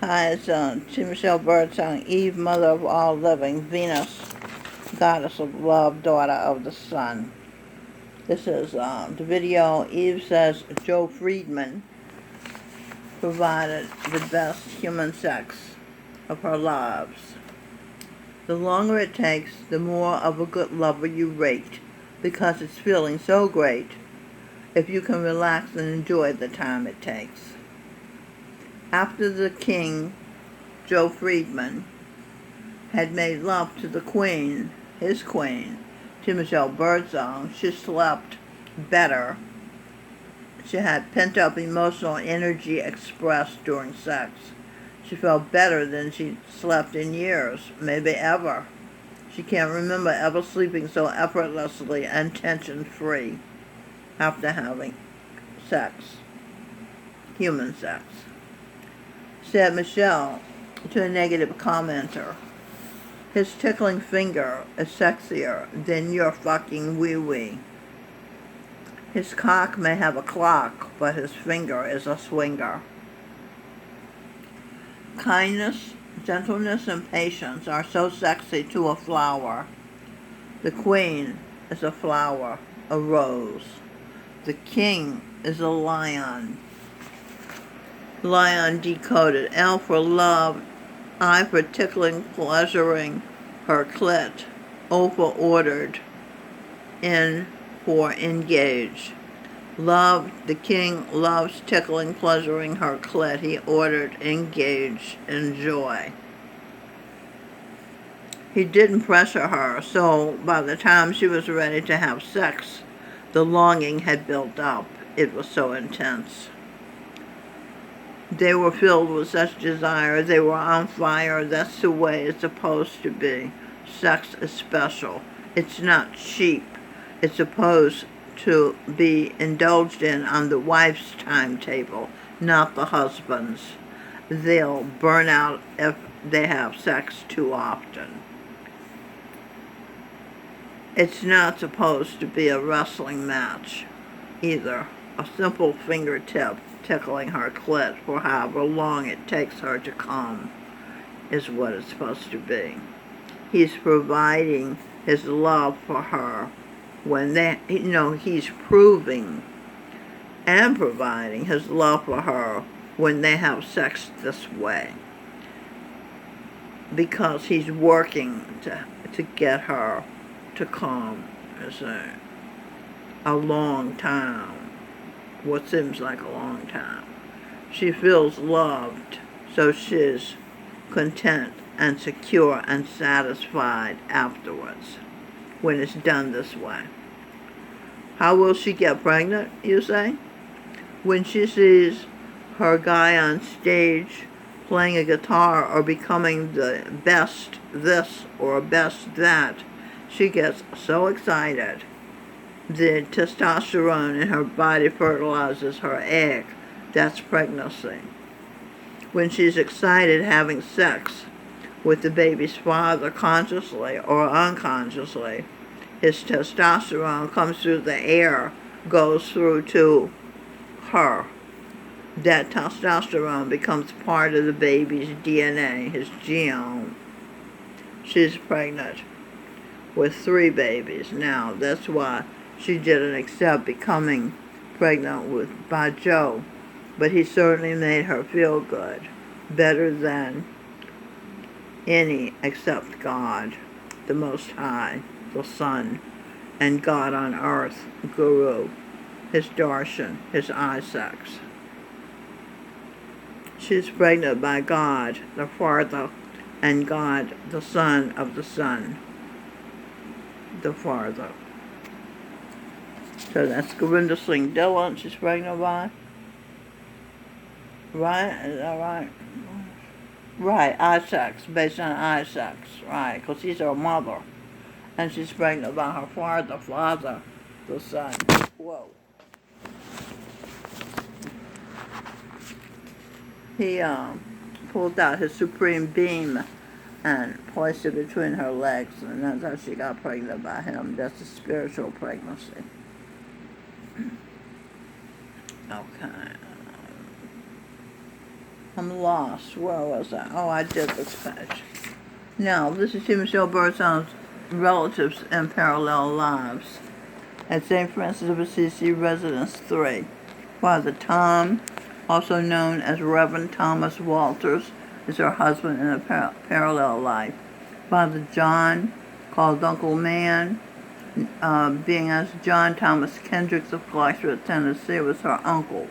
Hi, it's Michelle Birdsong, Eve, mother of all living, Venus, goddess of love, daughter of the sun. This is the video. Eve says Joe Friedman provided the best human sex of her lives. The longer it takes, the more of a good lover you rate, because it's feeling so great if you can relax and enjoy the time it takes. After the king, Joe Friedman, had made love to the queen, his queen, to Michelle Birdsong, she slept better. She had pent-up emotional energy expressed during sex. She felt better than she slept in years, maybe ever. She can't remember ever sleeping so effortlessly and tension-free after having sex, human sex. Said Michelle to a negative commenter, "His tickling finger is sexier than your fucking wee-wee. His cock may have a clock, but his finger is a swinger." Kindness, gentleness, and patience are so sexy to a flower. The queen is a flower, a rose. The king is a lion. Lion decoded. L for love, I for tickling, pleasuring her clit, O for ordered, N for engage. Love, the king loves tickling, pleasuring her clit. He ordered, engage, enjoy. He didn't pressure her, so by the time she was ready to have sex, the longing had built up. It was so intense. They were filled with such desire. They were on fire. That's the way it's supposed to be. Sex is special. It's not cheap. It's supposed to be indulged in on the wife's timetable, not the husband's. They'll burn out if they have sex too often. It's not supposed to be a wrestling match either. A simple fingertip tickling her clit for however long it takes her to come is what it's supposed to be. He's providing his love for her when he's proving and providing his love for her when they have sex this way, because he's working to get her to come. It's a long time, what seems like a long time. She feels loved, so she's content and secure and satisfied afterwards when it's done this way. How will she get pregnant, you say? When she sees her guy on stage playing a guitar or becoming the best this or best that, she gets so excited. The testosterone in her body fertilizes her egg. That's pregnancy. When she's excited having sex with the baby's father, consciously or unconsciously, his testosterone comes through the air, goes through to her. That testosterone becomes part of the baby's DNA, his genome. She's pregnant with 3 babies now. That's why she didn't accept becoming pregnant by Joe, but he certainly made her feel good, better than any except God, the Most High, the Son, and God on earth, Guru, his darshan, his Isaacs. She's pregnant by God, the Father, and God, the Son of the Son, the Father. So that's Govinda Singh Dillon she's pregnant by. Right? Is that right? Right, Isaacs, based on Isaacs, right, because he's her mother. And she's pregnant by her father, the son. Whoa. He pulled out his supreme beam and placed it between her legs, and that's how she got pregnant by him. That's a spiritual pregnancy. Okay. I'm lost. Where was I? Oh, I did this page. Now, this is T. Michelle Birdsong's relatives and parallel lives. At St. Francis of Assisi Residence 3, Father Tom, also known as Reverend Thomas Walters, is her husband in a parallel life. Father John, called Uncle Man, being as John Thomas Kendricks of Clarksville, Tennessee, was her uncle.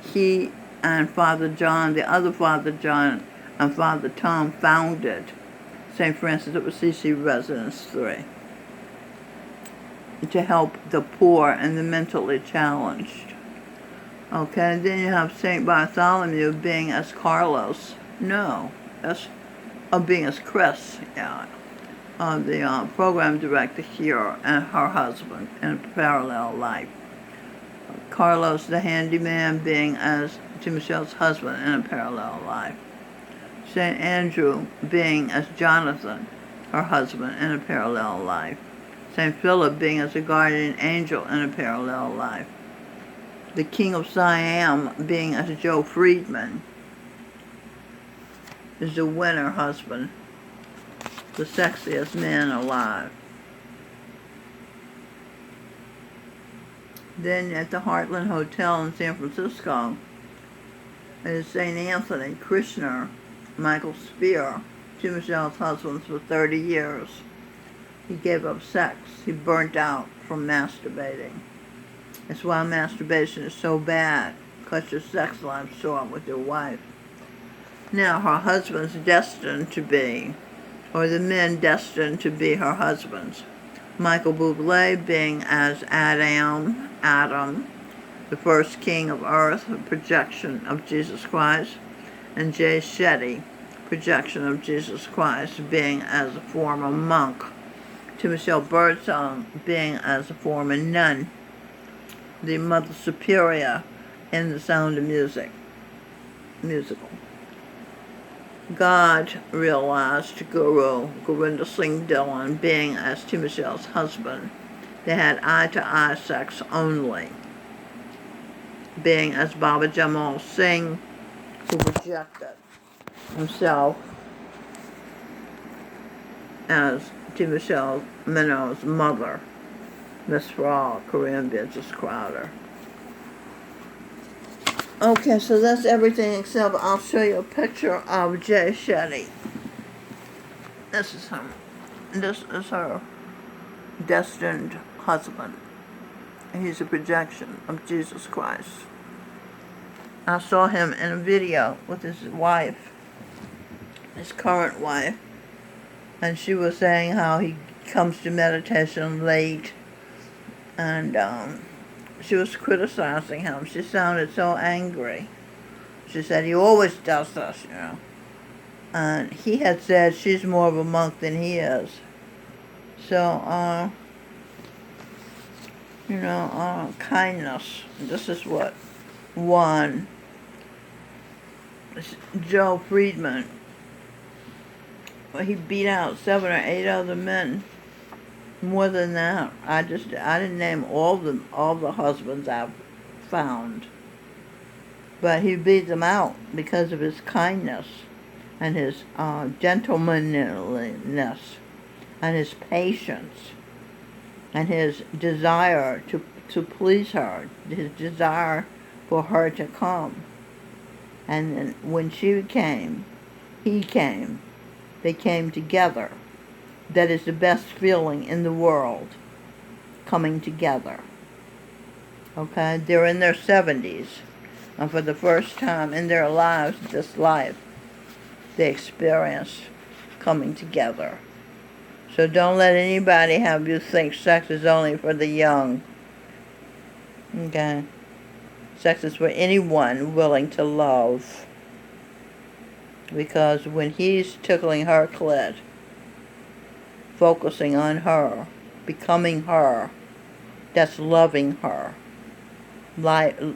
He and Father John, the other Father John, and Father Tom founded St. Francis of Assisi Residence 3 to help the poor and the mentally challenged. Okay, then you have St. Bartholomew being as Carlos. No, being as Chris, yeah. The program director here and her husband in a parallel life. Carlos the handyman being as T. Michelle's husband in a parallel life. St. Andrew being as Jonathan, her husband, in a parallel life. St. Philip being as a guardian angel in a parallel life. The King of Siam being as Joe Friedman is the winner husband, the sexiest man alive. Then at the Heartland Hotel in San Francisco is St. Anthony Krishna Michael Spear, T. Michelle's husband for 30 years. He gave up sex. He burnt out from masturbating. That's why masturbation is so bad. Cuts your sex life short with your wife. Now her husband's destined to be, or the men destined to be her husbands. Michael Bublé being as Adam, the first king of earth, a projection of Jesus Christ, and Jay Shetty, projection of Jesus Christ, being as a former monk. T. Michelle Birdsong being as a former nun, the Mother Superior in The Sound of Music musical. God realized Guru Govinda Singh Dillon being as T. Michelle's husband. They had eye-to-eye sex only, being as Baba Jamal Singh, who rejected himself as T. Michelle Minogue's mother, Miss Frog, Korean Beatrice Crowder. Okay, so that's everything except I'll show you a picture of Jay Shetty. This is him. This is her destined husband. He's a projection of Jesus Christ. I saw him in a video with his wife, his current wife, and she was saying how he comes to meditation late, and she was criticizing him. She sounded so angry. She said, he always does this, you know. And he had said she's more of a monk than he is. So, kindness. This is what one, Joe Friedman, he beat out 7 or 8 other men. More than that, I didn't name all the husbands I've found, but he beat them out because of his kindness and his gentlemanliness and his patience and his desire to please her, his desire for her to come. And then when she came, he came, they came together. That is the best feeling in the world, coming together. Okay? They're in their 70s, and for the first time in their lives, this life, they experience coming together. So don't let anybody have you think sex is only for the young. Okay? Sex is for anyone willing to love. Because when he's tickling her clit, focusing on her, becoming her, that's loving her.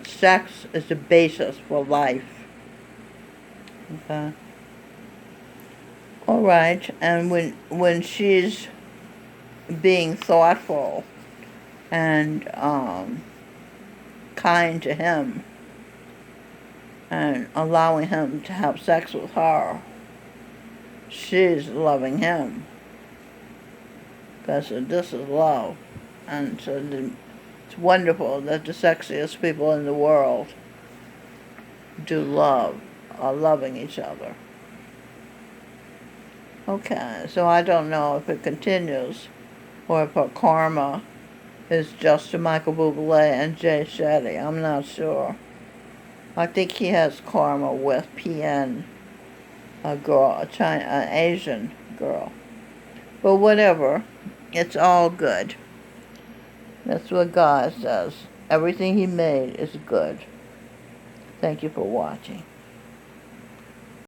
Sex is the basis for life. Okay? All right, and when she's being thoughtful and kind to him, and allowing him to have sex with her, she's loving him. Because this is love. And so it's wonderful that the sexiest people in the world are loving each other. Okay, so I don't know if it continues or if her karma is just to Michael Bublé and Jay Shetty. I'm not sure. I think he has karma with PN, a girl, an Asian girl. But whatever, it's all good. That's what God says. Everything he made is good. Thank you for watching.